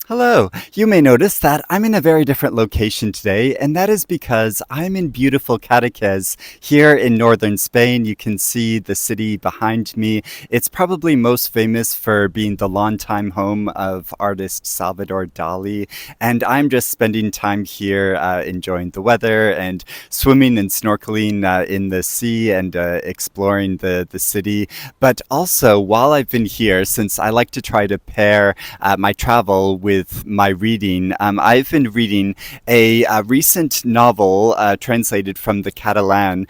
Hello. You may notice that I'm in a very different location today, and that is because I'm in beautiful Cadaqués here in northern Spain. You can see the city behind me. It's probably most famous for being the longtime home of artist Salvador Dali, and I'm just spending time here enjoying the weather and swimming and snorkeling in the sea and exploring the city. But also, while I've been here, since I like to try to pair my travel with my reading. I've been reading a recent novel translated from the Catalan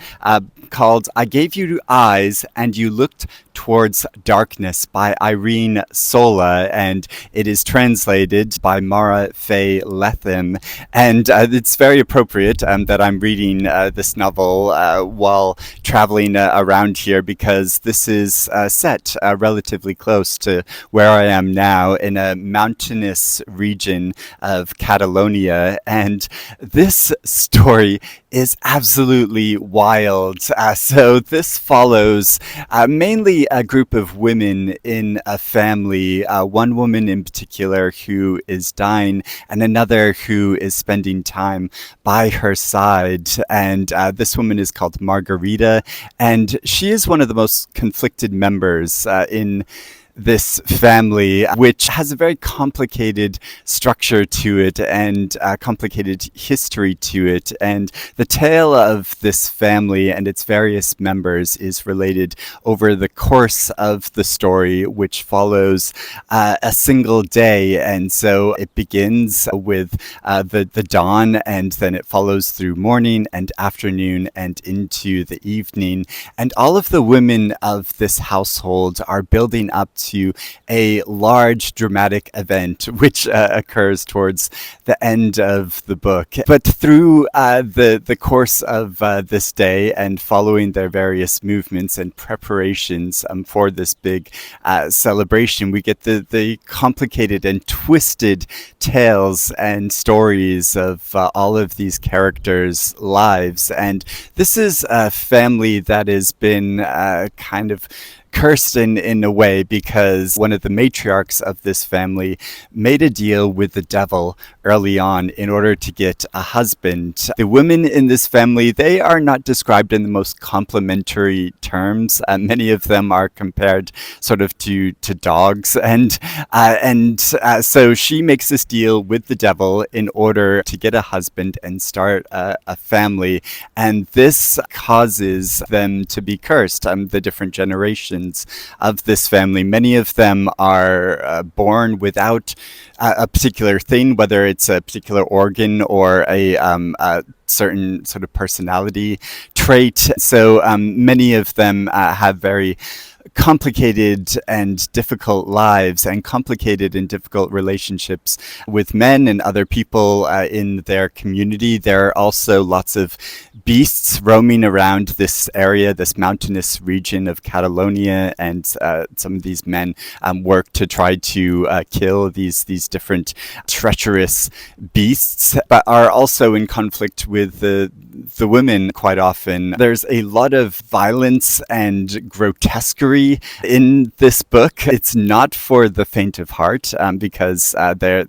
called I Gave You Eyes and You Looked Towards Darkness by Irene Sola, and it is translated by Faye Lethem. And it's very appropriate that I'm reading this novel while traveling around here because this is set relatively close to where I am now in a mountainous region of Catalonia. And this story is absolutely wild. So this follows mainly a group of women in a family, one woman in particular who is dying and another who is spending time by her side. And this woman is called Margarita, and she is one of the most conflicted members in this family, which has a very complicated structure to it and a complicated history to it. And the tale of this family and its various members is related over the course of the story, which follows a single day. And so it begins with the dawn, and then it follows through morning and afternoon and into the evening. And all of the women of this household are building up to a large dramatic event which occurs towards the end of the book. But through the course of this day and following their various movements and preparations for this big celebration, we get the complicated and twisted tales and stories of all of these characters' lives. And this is a family that has been kind of cursed in a way because one of the matriarchs of this family made a deal with the devil early on in order to get a husband. The women in this family, they are not described in the most complimentary terms. Many of them are compared sort of to dogs, and so she makes this deal with the devil in order to get a husband and start a family, and this causes them to be cursed. The different generations of this family, many of them are born without a particular thing, whether it's a particular organ or a certain sort of personality trait. So many of them have very complicated and difficult lives and complicated and difficult relationships with men and other people in their community. There are also lots of beasts roaming around this area, this mountainous region of Catalonia, and some of these men work to try to kill these different treacherous beasts, but are also in conflict with the women quite often. There's a lot of violence and grotesquerie in this book. It's not for the faint of heart because there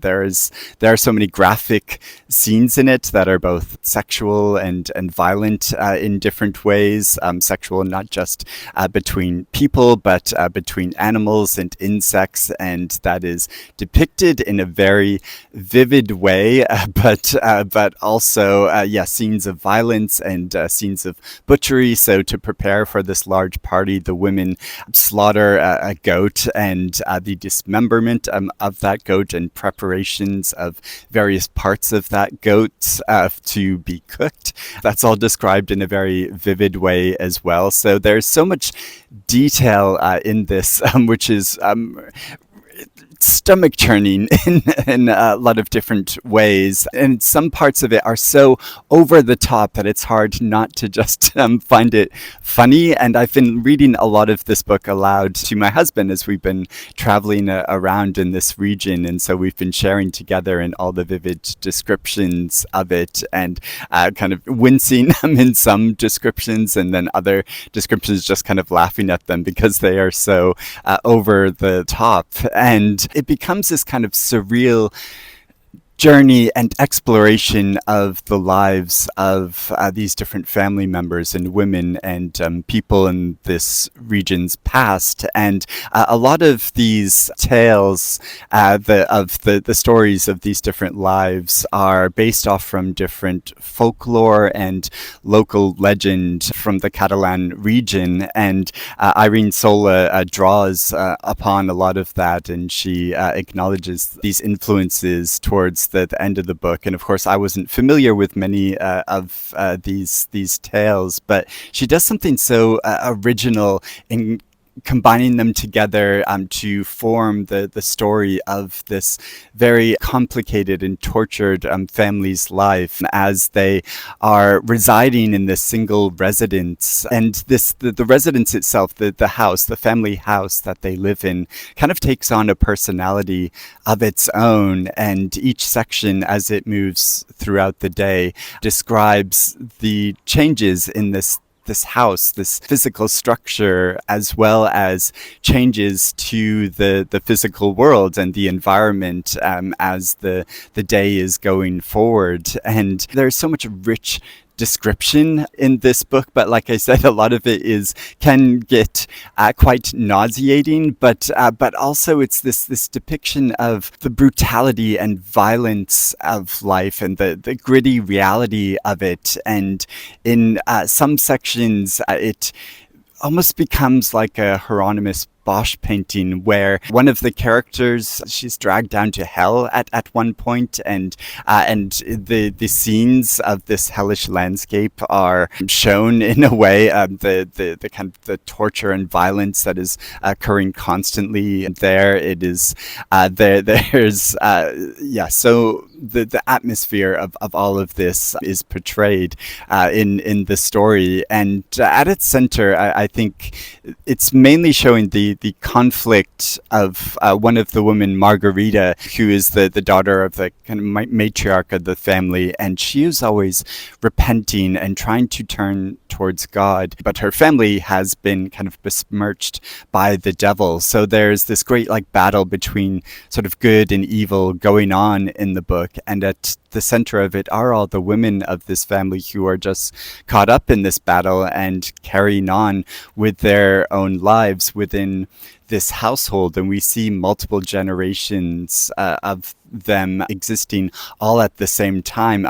are so many graphic scenes in it that are both sexual and violent in different ways. Sexual not just between people, but between animals and insects, and that is depicted in a very vivid way. But also scenes of violence and scenes of butchery. So to prepare for this large party, the women slaughter a goat, and the dismemberment of that goat and preparations of various parts of that goat to be cooked. That's all described in a very vivid way as well. So there's so much detail in this, which is stomach churning in a lot of different ways, and some parts of it are so over the top that it's hard not to just find it funny. And I've been reading a lot of this book aloud to my husband as we've been traveling around in this region, and so we've been sharing together in all the vivid descriptions of it and kind of wincing in some descriptions, and then other descriptions just kind of laughing at them because they are so over the top. And it becomes this kind of surreal journey and exploration of the lives of these different family members and women and people in this region's past. And a lot of these tales of the stories of these different lives are based off from different folklore and local legend from the Catalan region. And Irene Sola draws upon a lot of that, and she acknowledges these influences towards the end of the book. And of course, I wasn't familiar with many of these tales, but she does something so original in combining them together to form the story of this very complicated and tortured family's life as they are residing in this single residence. And the residence itself, the house, the family house that they live in, kind of takes on a personality of its own. And each section, as it moves throughout the day, describes the changes in this house, this physical structure, as well as changes to the physical world and the environment as the day is going forward. And there's so much rich description in this book, but like I said, a lot of it can get quite nauseating, but also it's this depiction of the brutality and violence of life and the gritty reality of it. And in some sections it almost becomes like a Hieronymus Bosch painting where one of the characters, she's dragged down to hell at one point, and the scenes of this hellish landscape are shown in a way, the kind of the torture and violence that is occurring constantly there. It is so the atmosphere of all of this is portrayed in the story, and at its center, I think it's mainly showing the conflict of one of the women, Margarita, who is the daughter of the kind of matriarch of the family, and she is always repenting and trying to turn towards God, but her family has been kind of besmirched by the devil. So there's this great battle between sort of good and evil going on in the book, and at the center of it are all the women of this family who are just caught up in this battle and carrying on with their own lives within this household. And we see multiple generations of them existing all at the same time.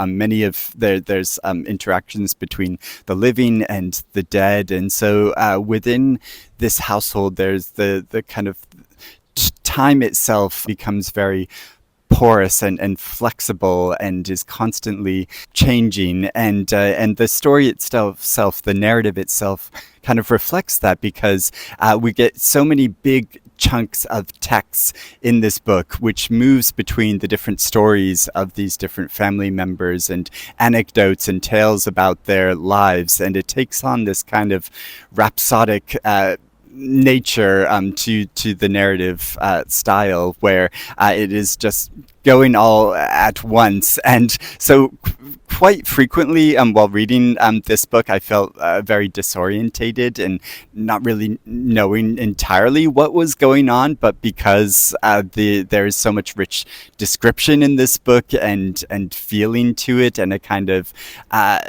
There's interactions between the living and the dead, and so within this household, there's the kind of time itself becomes very porous and flexible and is constantly changing, and the story itself, the narrative itself, kind of reflects that, because we get so many big chunks of text in this book, which moves between the different stories of these different family members and anecdotes and tales about their lives, and it takes on this kind of rhapsodic nature to the narrative style, where it is just going all at once. And so quite frequently while reading this book, I felt very disorientated and not really knowing entirely what was going on, but because there is so much rich description in this book and feeling to it, and a kind of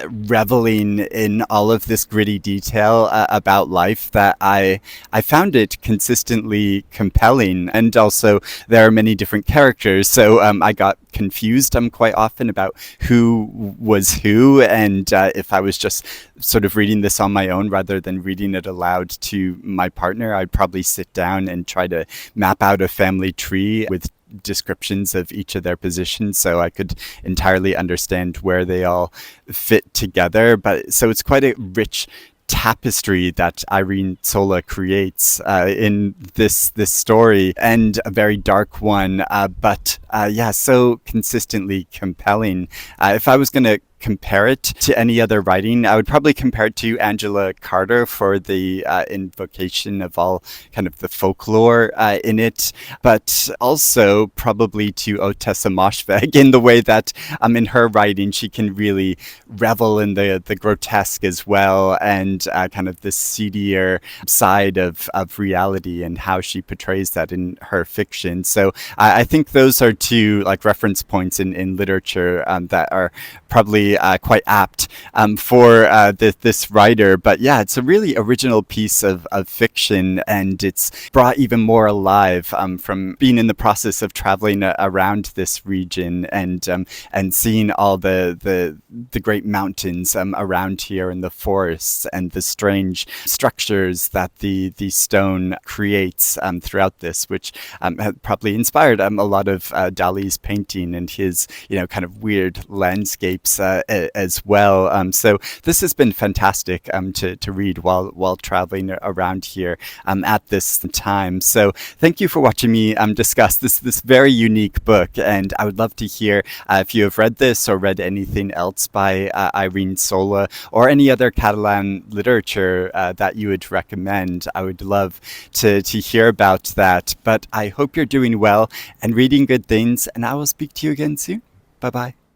reveling in all of this gritty detail about life, that I found it consistently compelling. And also there are many different characters, so I got confused quite often about who was who, and if I was just sort of reading this on my own rather than reading it aloud to my partner, I'd probably sit down and try to map out a family tree with descriptions of each of their positions so I could entirely understand where they all fit together. But so it's quite a rich tapestry that Irene Sola creates in this story, and a very dark one, but Yeah, so consistently compelling. If I was going to compare it to any other writing, I would probably compare it to Angela Carter for the invocation of all kind of the folklore in it, but also probably to Ottessa Moshfegh in the way that in her writing she can really revel in the grotesque as well, and kind of the seedier side of reality and how she portrays that in her fiction. So I think those are two like reference points in literature that are probably quite apt for this writer. But yeah, it's a really original piece of fiction, and it's brought even more alive from being in the process of traveling around this region and seeing all the great mountains around here and the forests and the strange structures that the stone creates throughout this, which have probably inspired a lot of Dali's painting and his, kind of weird landscapes as well. So this has been fantastic to read while traveling around here at this time. So thank you for watching me discuss this very unique book, and I would love to hear if you have read this or read anything else by Irene Sola or any other Catalan literature that you would recommend. I would love to hear about that. But I hope you're doing well and reading good things, and I will speak to you again soon. Bye bye.